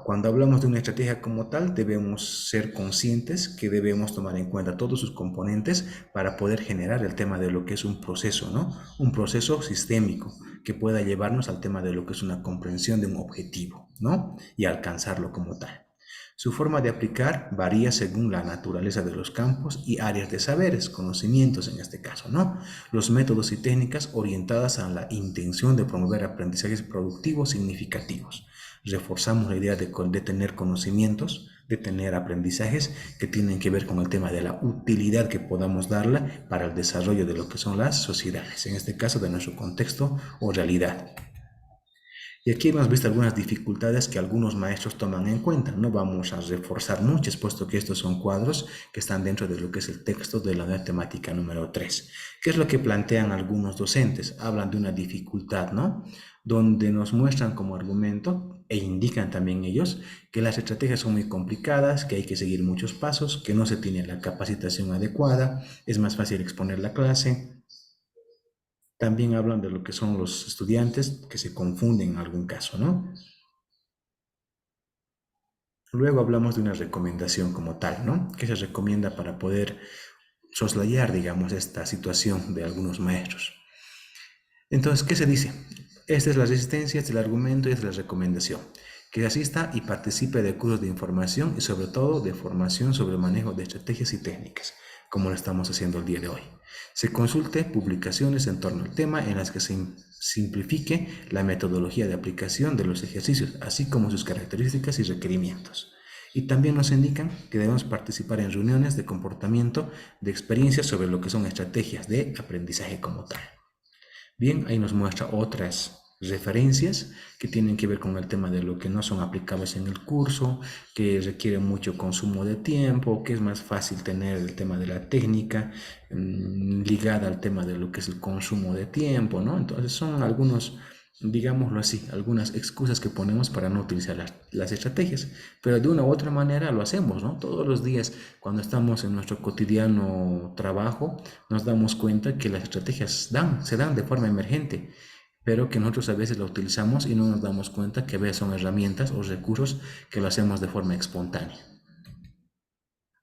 cuando hablamos de una estrategia como tal, debemos ser conscientes que debemos tomar en cuenta todos sus componentes para poder generar el tema de lo que es un proceso, ¿no? Un proceso sistémico que pueda llevarnos al tema de lo que es una comprensión de un objetivo, ¿no? Y alcanzarlo como tal. Su forma de aplicar varía según la naturaleza de los campos y áreas de saberes, conocimientos en este caso, ¿no? Los métodos y técnicas orientadas a la intención de promover aprendizajes productivos significativos. Reforzamos la idea de tener conocimientos, de tener aprendizajes que tienen que ver con el tema de la utilidad que podamos darla para el desarrollo de lo que son las sociedades, en este caso de nuestro contexto o realidad. Y aquí hemos visto algunas dificultades que algunos maestros toman en cuenta. No vamos a reforzar muchas, puesto que estos son cuadros que están dentro de lo que es el texto de la unidad temática número 3. ¿Qué es lo que plantean algunos docentes? Hablan de una dificultad, ¿no?, donde nos muestran como argumento e indican también ellos que las estrategias son muy complicadas, que hay que seguir muchos pasos, que no se tiene la capacitación adecuada, es más fácil exponer la clase. También hablan de lo que son los estudiantes que se confunden en algún caso, ¿no? Luego hablamos de una recomendación como tal, ¿no? Que se recomienda para poder soslayar, digamos, esta situación de algunos maestros. Entonces, ¿qué se dice? Esta es la resistencia, este es el argumento y esta es la recomendación. Que asista y participe de cursos de información y sobre todo de formación sobre el manejo de estrategias y técnicas, como lo estamos haciendo el día de hoy. Se consulte publicaciones en torno al tema en las que se simplifique la metodología de aplicación de los ejercicios, así como sus características y requerimientos. Y también nos indican que debemos participar en reuniones de comportamiento, de experiencias sobre lo que son estrategias de aprendizaje como tal. Bien, ahí nos muestra otras referencias que tienen que ver con el tema de lo que no son aplicables en el curso, que requieren mucho consumo de tiempo, que es más fácil tener el tema de la técnica ligada al tema de lo que es el consumo de tiempo, ¿no? Entonces son algunos, digámoslo así, algunas excusas que ponemos para no utilizar las estrategias, pero de una u otra manera lo hacemos, ¿no? Todos los días cuando estamos en nuestro cotidiano trabajo, nos damos cuenta que las estrategias se dan de forma emergente, pero que nosotros a veces la utilizamos y no nos damos cuenta que a veces son herramientas o recursos que lo hacemos de forma espontánea.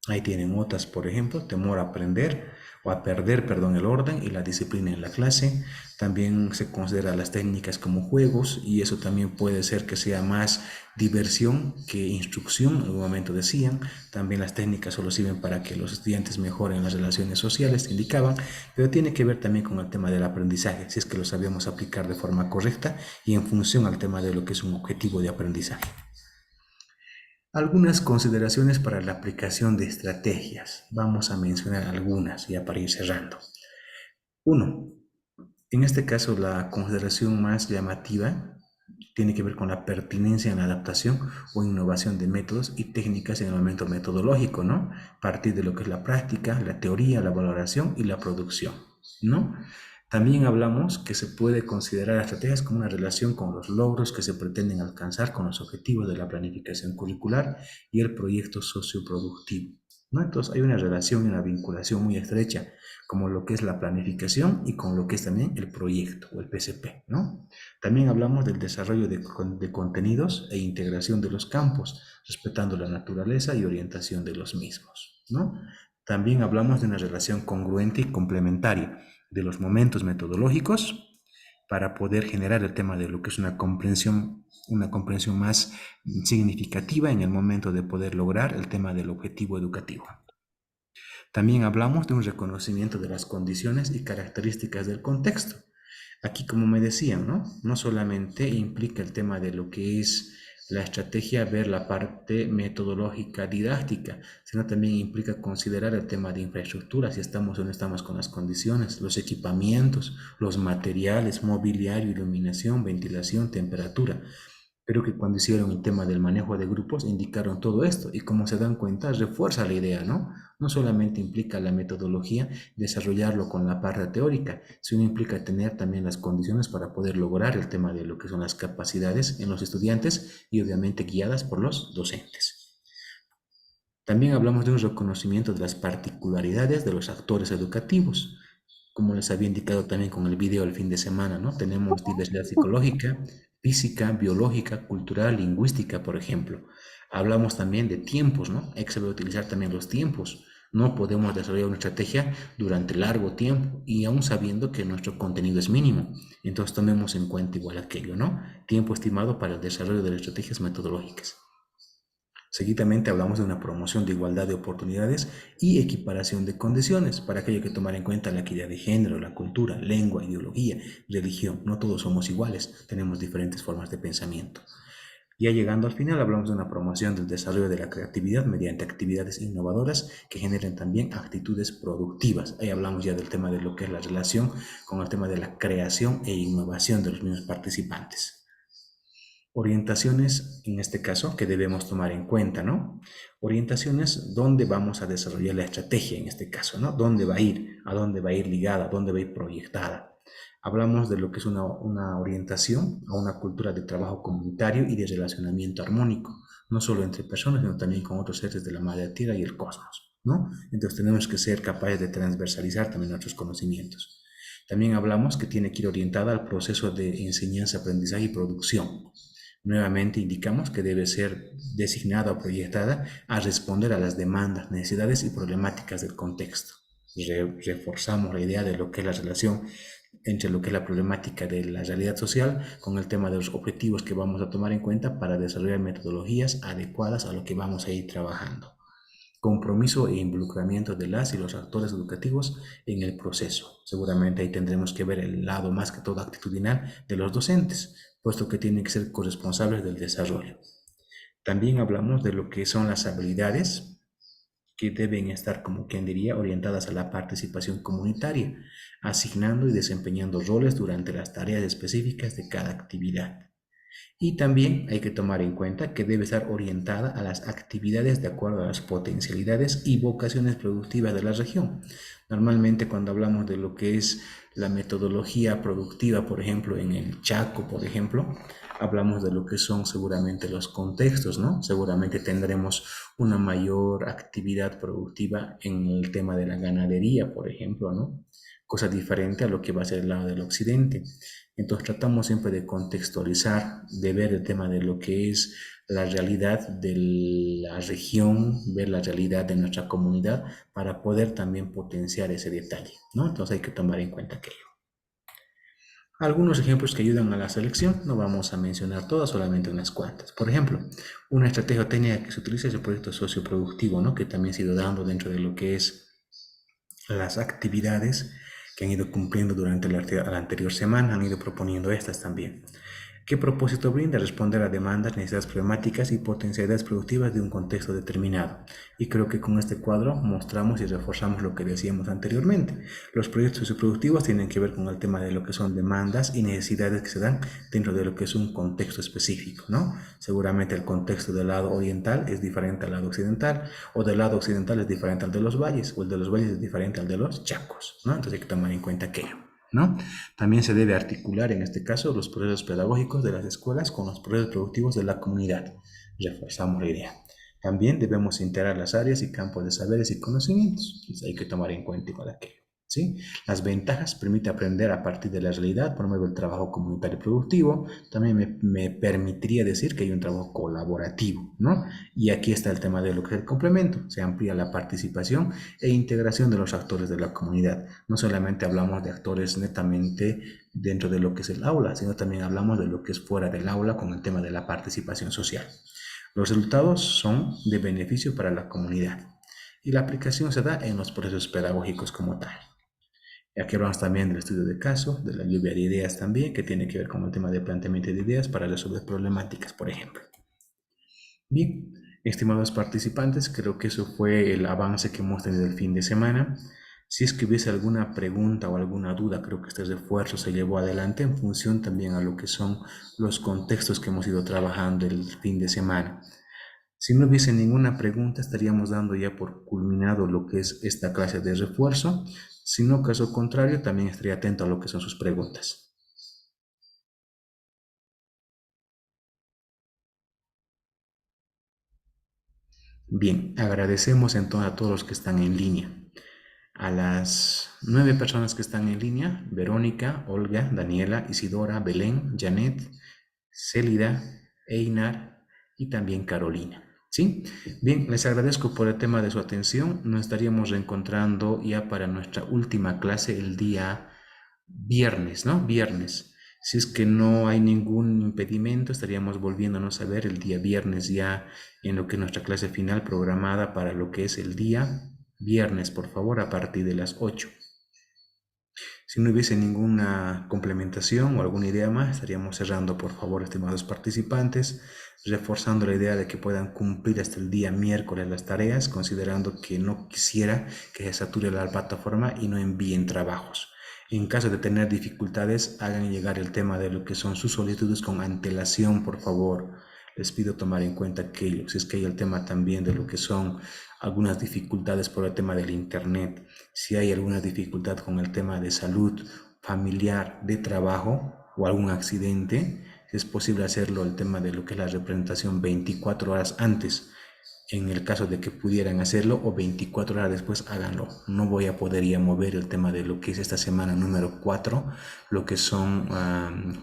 Ahí tienen otras, por ejemplo, temor a aprender o a perder, perdón, el orden y la disciplina en la clase. También se considera las técnicas como juegos y eso también puede ser que sea más diversión que instrucción. En algún momento decían, también las técnicas solo sirven para que los estudiantes mejoren las relaciones sociales, indicaban, pero tiene que ver también con el tema del aprendizaje, si es que lo sabemos aplicar de forma correcta y en función al tema de lo que es un objetivo de aprendizaje. Algunas consideraciones para la aplicación de estrategias. Vamos a mencionar algunas ya para ir cerrando. Uno, en este caso la consideración más llamativa tiene que ver con la pertinencia en la adaptación o innovación de métodos y técnicas en el momento metodológico, ¿no? A partir de lo que es la práctica, la teoría, la valoración y la producción, ¿no? También hablamos que se puede considerar estrategias como una relación con los logros que se pretenden alcanzar con los objetivos de la planificación curricular y el proyecto socioproductivo, ¿no? Entonces hay una relación y una vinculación muy estrecha como lo que es la planificación y con lo que es también el proyecto o el PCP, ¿no? También hablamos del desarrollo de contenidos e integración de los campos, respetando la naturaleza y orientación de los mismos, ¿no? También hablamos de una relación congruente y complementaria de los momentos metodológicos para poder generar el tema de lo que es una comprensión más significativa en el momento de poder lograr el tema del objetivo educativo. También hablamos de un reconocimiento de las condiciones y características del contexto. Aquí, como me decían, ¿no? No solamente implica el tema de lo que es la estrategia, ver la parte metodológica, didáctica, sino también implica considerar el tema de infraestructura, si estamos o no estamos con las condiciones, los equipamientos, los materiales, mobiliario, iluminación, ventilación, temperatura, pero que cuando hicieron el tema del manejo de grupos indicaron todo esto y como se dan cuenta refuerza la idea, ¿no? No solamente implica la metodología, desarrollarlo con la parte teórica, sino implica tener también las condiciones para poder lograr el tema de lo que son las capacidades en los estudiantes y obviamente guiadas por los docentes. También hablamos de un reconocimiento de las particularidades de los actores educativos, como les había indicado también con el video el fin de semana, ¿no? Tenemos diversidad psicológica, física, biológica, cultural, lingüística, por ejemplo. Hablamos también de tiempos, ¿no? Hay que saber utilizar también los tiempos. No podemos desarrollar una estrategia durante largo tiempo y aún sabiendo que nuestro contenido es mínimo. Entonces tomemos en cuenta igual aquello, ¿no? Tiempo estimado para el desarrollo de las estrategias metodológicas. Seguidamente hablamos de una promoción de igualdad de oportunidades y equiparación de condiciones. Para aquello hay que tomar en cuenta la equidad de género, la cultura, lengua, ideología, religión. No todos somos iguales, tenemos diferentes formas de pensamiento. Ya llegando al final hablamos de una promoción del desarrollo de la creatividad mediante actividades innovadoras que generen también actitudes productivas. Ahí hablamos ya del tema de lo que es la relación con el tema de la creación e innovación de los mismos participantes. Orientaciones, en este caso, que debemos tomar en cuenta, ¿no? Orientaciones, ¿dónde vamos a desarrollar la estrategia en este caso, ¿no? ¿Dónde va a ir? ¿A dónde va a ir ligada? ¿A dónde va a ir proyectada? Hablamos de lo que es una orientación a una cultura de trabajo comunitario y de relacionamiento armónico, no solo entre personas, sino también con otros seres de la madre tierra y el cosmos, ¿no? Entonces tenemos que ser capaces de transversalizar también nuestros conocimientos. También hablamos que tiene que ir orientada al proceso de enseñanza, aprendizaje y producción. Nuevamente indicamos que debe ser designada o proyectada a responder a las demandas, necesidades y problemáticas del contexto. Reforzamos la idea de lo que es la relación entre lo que es la problemática de la realidad social con el tema de los objetivos que vamos a tomar en cuenta para desarrollar metodologías adecuadas a lo que vamos a ir trabajando. Compromiso e involucramiento de las y los actores educativos en el proceso. Seguramente ahí tendremos que ver el lado más que todo actitudinal de los docentes, puesto que tienen que ser corresponsables del desarrollo. También hablamos de lo que son las habilidades que deben estar, como quien diría, orientadas a la participación comunitaria, asignando y desempeñando roles durante las tareas específicas de cada actividad. Y también hay que tomar en cuenta que debe estar orientada a las actividades de acuerdo a las potencialidades y vocaciones productivas de la región. Normalmente cuando hablamos de lo que es la metodología productiva, por ejemplo, en el Chaco, por ejemplo, hablamos de lo que son seguramente los contextos, ¿no? Seguramente tendremos una mayor actividad productiva en el tema de la ganadería, por ejemplo, ¿no? Cosa diferente a lo que va a ser el lado del occidente. Entonces tratamos siempre de contextualizar, de ver el tema de lo que es la realidad de la región, ver la realidad de nuestra comunidad para poder también potenciar ese detalle, ¿no? Entonces hay que tomar en cuenta aquello. Algunos ejemplos que ayudan a la selección, no vamos a mencionar todas, solamente unas cuantas. Por ejemplo, una estrategia o técnica que se utiliza es el proyecto socioproductivo, ¿no? Que también se ha ido dando dentro de lo que es las actividades que han ido cumpliendo durante la anterior semana, han ido proponiendo estas también. ¿Qué propósito brinda? Responder a demandas, necesidades problemáticas y potencialidades productivas de un contexto determinado. Y creo que con este cuadro mostramos y reforzamos lo que decíamos anteriormente. Los proyectos socioproductivos tienen que ver con el tema de lo que son demandas y necesidades que se dan dentro de lo que es un contexto específico, ¿no? Seguramente el contexto del lado oriental es diferente al lado occidental, o del lado occidental es diferente al de los valles, o el de los valles es diferente al de los chacos, ¿no? Entonces hay que tomar en cuenta aquello, ¿no? También se debe articular, en este caso, los procesos pedagógicos de las escuelas con los procesos productivos de la comunidad. Reforzamos la idea. También debemos integrar las áreas y campos de saberes y conocimientos. Entonces hay que tomar en cuenta igual aquello. ¿Sí? Las ventajas permite aprender a partir de la realidad, promueve el trabajo comunitario productivo, también me permitiría decir que hay un trabajo colaborativo, ¿no? Y aquí está el tema de lo que es el complemento, se amplía la participación e integración de los actores de la comunidad. No solamente hablamos de actores netamente dentro de lo que es el aula, sino también hablamos de lo que es fuera del aula con el tema de la participación social. Los resultados son de beneficio para la comunidad y la aplicación se da en los procesos pedagógicos como tal. Aquí hablamos también del estudio de caso, de la lluvia de ideas también, que tiene que ver con el tema de planteamiento de ideas para resolver problemáticas, por ejemplo. Bien, estimados participantes, creo que eso fue el avance que hemos tenido el fin de semana. Si es que hubiese alguna pregunta o alguna duda, creo que este refuerzo se llevó adelante en función también a lo que son los contextos que hemos ido trabajando el fin de semana. Si no hubiese ninguna pregunta, estaríamos dando ya por culminado lo que es esta clase de refuerzo. Si no, caso contrario, también estaría atento a lo que son sus preguntas. Bien, agradecemos entonces a todos los que están en línea. A las 9 personas que están en línea: Verónica, Olga, Daniela, Isidora, Belén, Janet, Célida, Einar y también Carolina. ¿Sí? Bien, les agradezco por el tema de su atención. Nos estaríamos reencontrando ya para nuestra última clase el día viernes, ¿no? Viernes. Si es que no hay ningún impedimento, estaríamos volviéndonos a ver el día viernes ya en lo que es nuestra clase final programada para lo que es el día viernes, por favor, a partir de las 8. Si no hubiese ninguna complementación o alguna idea más, estaríamos cerrando, por favor, estimados participantes, reforzando la idea de que puedan cumplir hasta el día miércoles las tareas, considerando que no quisiera que se sature la plataforma y no envíen trabajos. En caso de tener dificultades, hagan llegar el tema de lo que son sus solicitudes con antelación, por favor. Les pido tomar en cuenta aquello. Si es que hay el tema también de lo que son algunas dificultades por el tema del internet, si hay alguna dificultad con el tema de salud familiar, de trabajo o algún accidente, si es posible hacerlo el tema de lo que es la representación 24 horas antes, en el caso de que pudieran hacerlo, o 24 horas después, háganlo. No voy a poder ya mover el tema de lo que es esta semana número 4, lo que son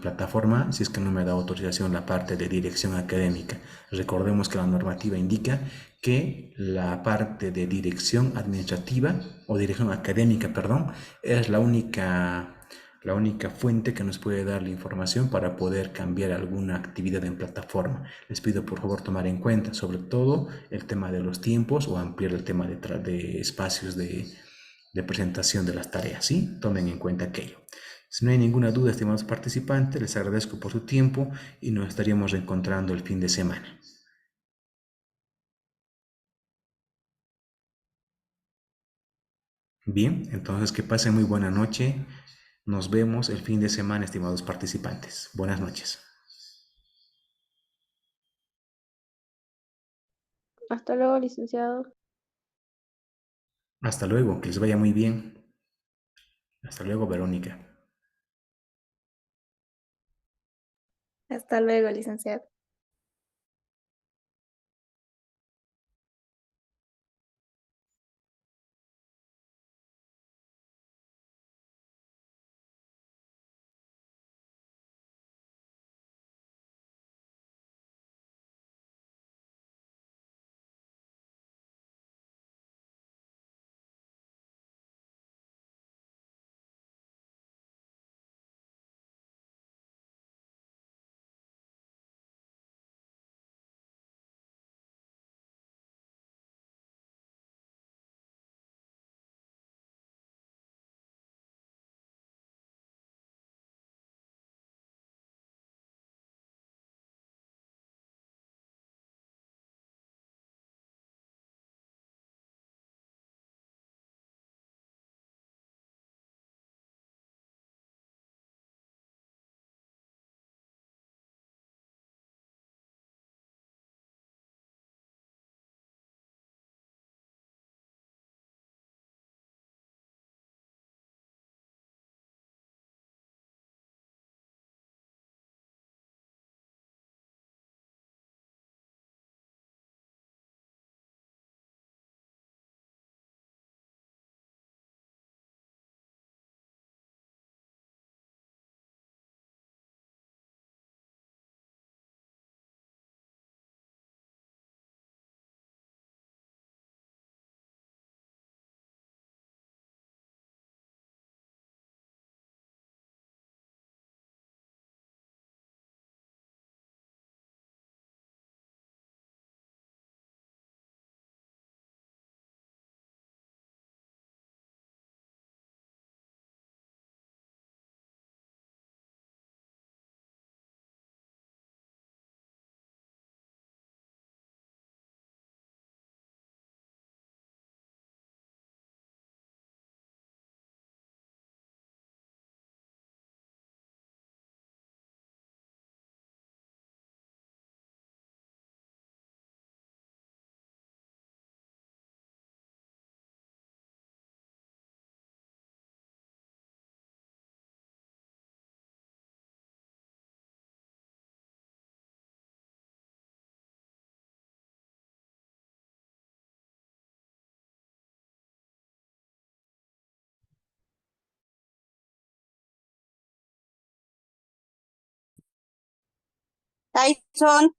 plataforma, si es que no me da autorización la parte de dirección académica. Recordemos que la normativa indica que la parte de dirección administrativa o dirección académica, perdón, es la única fuente que nos puede dar la información para poder cambiar alguna actividad en plataforma. Les pido por favor tomar en cuenta sobre todo el tema de los tiempos o ampliar el tema de espacios de presentación de las tareas, ¿sí? Tomen en cuenta aquello. Si no hay ninguna duda, estimados participantes, les agradezco por su tiempo y nos estaríamos reencontrando el fin de semana. Bien, entonces que pasen muy buena noche. Nos vemos el fin de semana, estimados participantes. Buenas noches. Hasta luego, licenciado. Hasta luego, que les vaya muy bien. Hasta luego, Verónica. Hasta luego, licenciado. Tyson,